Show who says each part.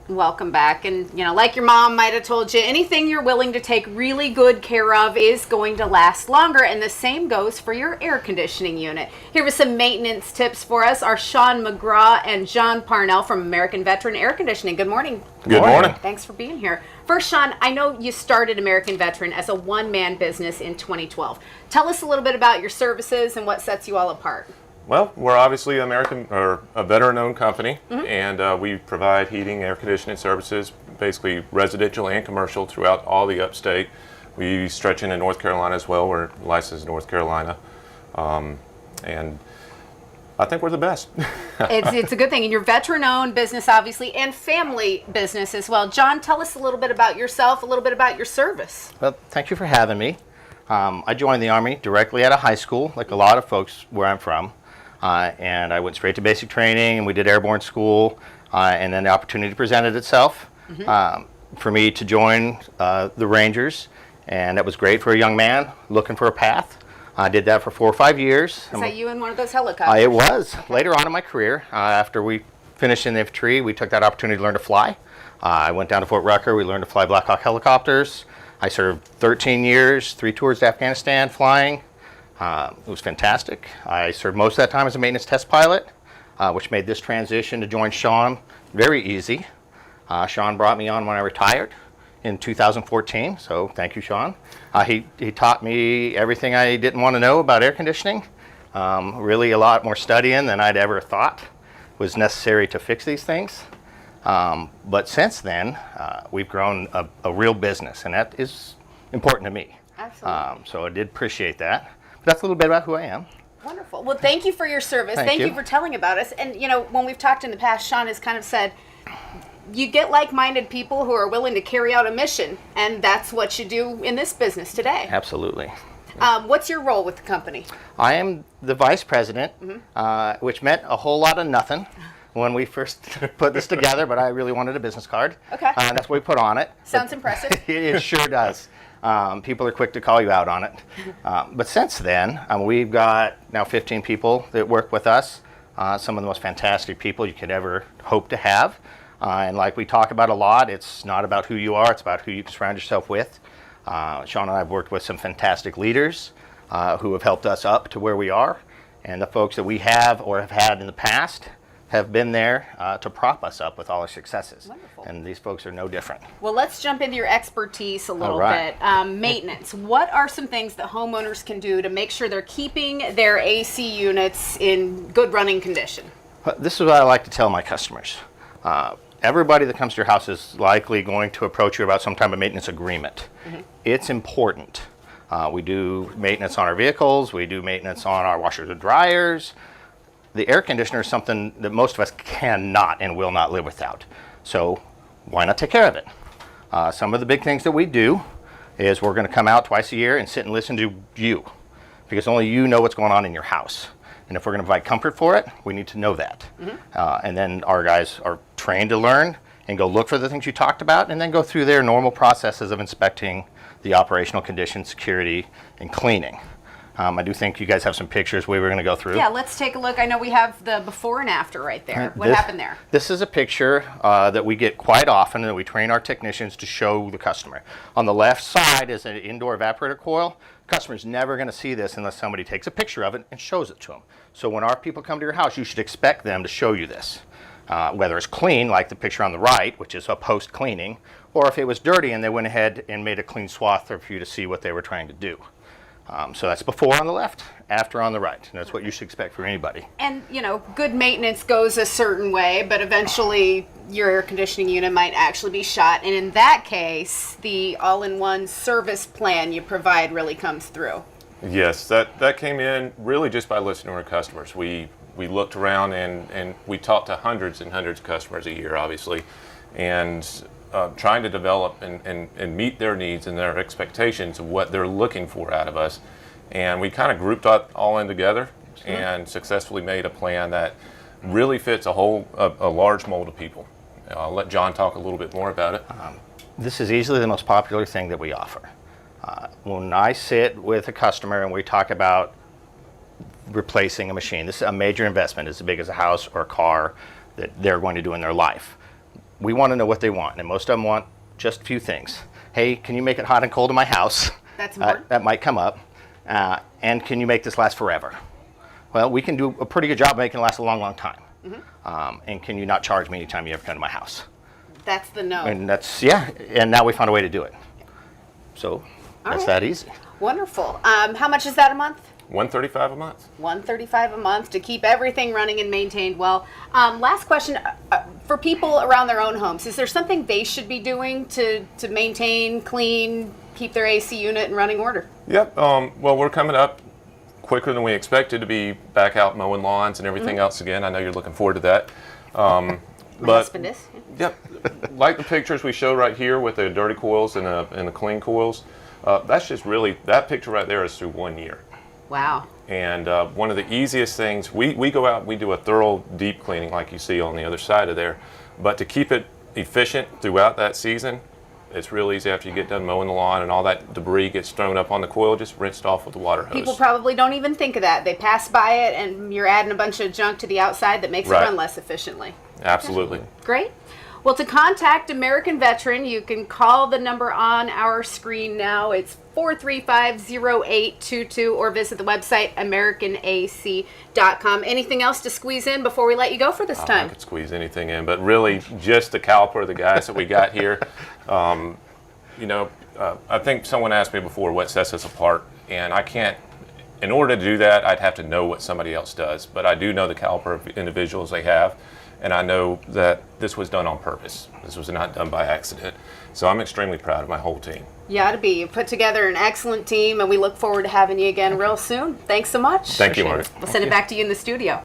Speaker 1: Welcome back. And, like your mom might have told you, anything you're willing to take really good care of is going to last longer. And the same goes for your air conditioning unit. Here with some maintenance tips for us are Shawn McGraw and John Parnel from American Veteran Air Conditioning. Good morning.
Speaker 2: Good morning.
Speaker 1: Thanks for being here. First, Shawn, I know you started American Veteran as a one-man business in 2012. Tell us a little bit about your services and what sets you all apart.
Speaker 2: Well, we're obviously a veteran-owned company, and we provide heating, air conditioning services, basically residential and commercial throughout all the upstate. We stretch into North Carolina as well. We're licensed in North Carolina, and I think we're the best.
Speaker 1: It's a good thing. And you're veteran-owned business, obviously, and family business as well. John, tell us a little bit about yourself, a little bit about your service.
Speaker 3: Well, thank you for having me. I joined the Army directly out of high school, like a lot of folks where I'm from. And I went straight to basic training, and we did airborne school, and then the opportunity presented itself for me to join the Rangers, and that was great for a young man looking for a path. I did that for 4 or 5 years.
Speaker 1: Is that you in one of those helicopters?
Speaker 3: It was. Okay. Later on in my career, after we finished in the infantry, we took that opportunity to learn to fly. I went down to Fort Rucker. We learned to fly Black Hawk helicopters. I served 13 years, 3 tours to Afghanistan flying. It was fantastic. I served most of that time as a maintenance test pilot, which made this transition to join Shawn very easy. Shawn brought me on when I retired in 2014, so thank you, Shawn. He taught me everything I didn't want to know about air conditioning, really a lot more studying than I'd ever thought was necessary to fix these things. But since then, we've grown a real business, and that is important to me.
Speaker 1: Absolutely.
Speaker 3: So I did appreciate that. That's a little bit about who I am.
Speaker 1: Wonderful. Well, thank you for your service.
Speaker 3: Thank
Speaker 1: you
Speaker 3: you
Speaker 1: for telling about us. And, when we've talked in the past, Shawn has kind of said, you get like-minded people who are willing to carry out a mission, and that's what you do in this business today.
Speaker 3: Absolutely.
Speaker 1: What's your role with the company?
Speaker 3: I am the vice president, which meant a whole lot of nothing when we first put this together, but I really wanted a business card.
Speaker 1: Okay.
Speaker 3: That's what we put on it.
Speaker 1: Sounds impressive.
Speaker 3: It sure does. People are quick to call you out on it. But since then, we've got now 15 people that work with us, some of the most fantastic people you could ever hope to have. And like we talk about a lot, it's not about who you are, it's about who you can surround yourself with. Shawn and I have worked with some fantastic leaders who have helped us up to where we are. And the folks that we have or have had in the past have been there to prop us up with all our successes.
Speaker 1: Wonderful.
Speaker 3: And these folks are no different.
Speaker 1: Well, let's jump into your expertise a little bit. Maintenance. What are some things that homeowners can do to make sure they're keeping their AC units in good running condition?
Speaker 3: This is what I like to tell my customers. Everybody that comes to your house is likely going to approach you about some type of maintenance agreement. It's important. We do maintenance on our vehicles. We do maintenance on our washers and dryers. The air conditioner is something that most of us cannot and will not live without. So why not take care of it? Some of the big things that we do is we're going to come out twice a year and sit and listen to you, because only you know what's going on in your house. And if we're going to provide comfort for it, we need to know that. And then our guys are trained to learn and go look for the things you talked about, and then go through their normal processes of inspecting the operational conditions, security, and cleaning. I do think you guys have some pictures we were going to go through.
Speaker 1: Yeah, let's take a look. I know we have the before and after right there. What happened there?
Speaker 3: This is a picture that we get quite often, and we train our technicians to show the customer. On the left side is an indoor evaporator coil. The customer's never going to see this unless somebody takes a picture of it and shows it to them. So when our people come to your house, you should expect them to show you this. Whether it's clean, like the picture on the right, which is a post-cleaning, or if it was dirty and they went ahead and made a clean swath for you to see what they were trying to do. So that's before on the left, after on the right. And that's what you should expect for anybody.
Speaker 1: And, good maintenance goes a certain way, but eventually your air conditioning unit might actually be shot. And in that case, the all-in-one service plan you provide really comes through.
Speaker 2: Yes, that came in really just by listening to our customers. We looked around and we talked to hundreds and hundreds of customers a year, obviously, and trying to develop and meet their needs and their expectations of what they're looking for out of us. And we kind of grouped that all in together and successfully made a plan that really fits a large mold of people. I'll let John talk a little bit more about it.
Speaker 3: This is easily the most popular thing that we offer. When I sit with a customer and we talk about replacing a machine, this is a major investment. It's as big as a house or a car that they're going to do in their life. we want to know what they want, and most of them want just a few things. Hey, can you make it hot and cold in my house?
Speaker 1: That's important.
Speaker 3: That might come up. And can you make this last forever? Well, we can do a pretty good job of making it last a long, long time. And can you not charge me anytime you ever come to my house?
Speaker 1: That's the no.
Speaker 3: And that's, yeah, and now we found a way to do it. So that's that easy.
Speaker 1: Wonderful. How much is that a month?
Speaker 2: $135 a month.
Speaker 1: $135 a month to keep everything running and maintained well. Last question, for people around their own homes, is there something they should be doing to maintain, clean, keep their AC unit in running order?
Speaker 2: Yep. Well, we're coming up quicker than we expected to be back out mowing lawns and everything else again. I know you're looking forward to that.
Speaker 1: My husband is.
Speaker 2: Yep. Like the pictures we show right here with the dirty coils and the clean coils, that's just really, that picture right there is through 1 year.
Speaker 1: Wow.
Speaker 2: And one of the easiest things, we go out and we do a thorough deep cleaning like you see on the other side of there. But to keep it efficient throughout that season, it's real easy after you get done mowing the lawn and all that debris gets thrown up on the coil, just rinsed off with the water hose.
Speaker 1: People probably don't even think of that. They pass by it and you're adding a bunch of junk to the outside that makes it run less efficiently.
Speaker 2: Absolutely.
Speaker 1: Great. Well, to contact American Veteran, you can call the number on our screen now. It's 435-0822 or visit the website americanac.com. Anything else to squeeze in before we let you go for this time?
Speaker 2: I could squeeze anything in, but really just the caliper of the guys that we got here. I think someone asked me before what sets us apart, and I can't, in order to do that, I'd have to know what somebody else does, but I do know the caliper of individuals they have. And I know that this was done on purpose. This was not done by accident. So I'm extremely proud of my whole team.
Speaker 1: You ought to be. You put together an excellent team, and we look forward to having you again real soon. Thanks so much.
Speaker 2: Thank you, Marty.
Speaker 1: We'll send it back to you in the studio.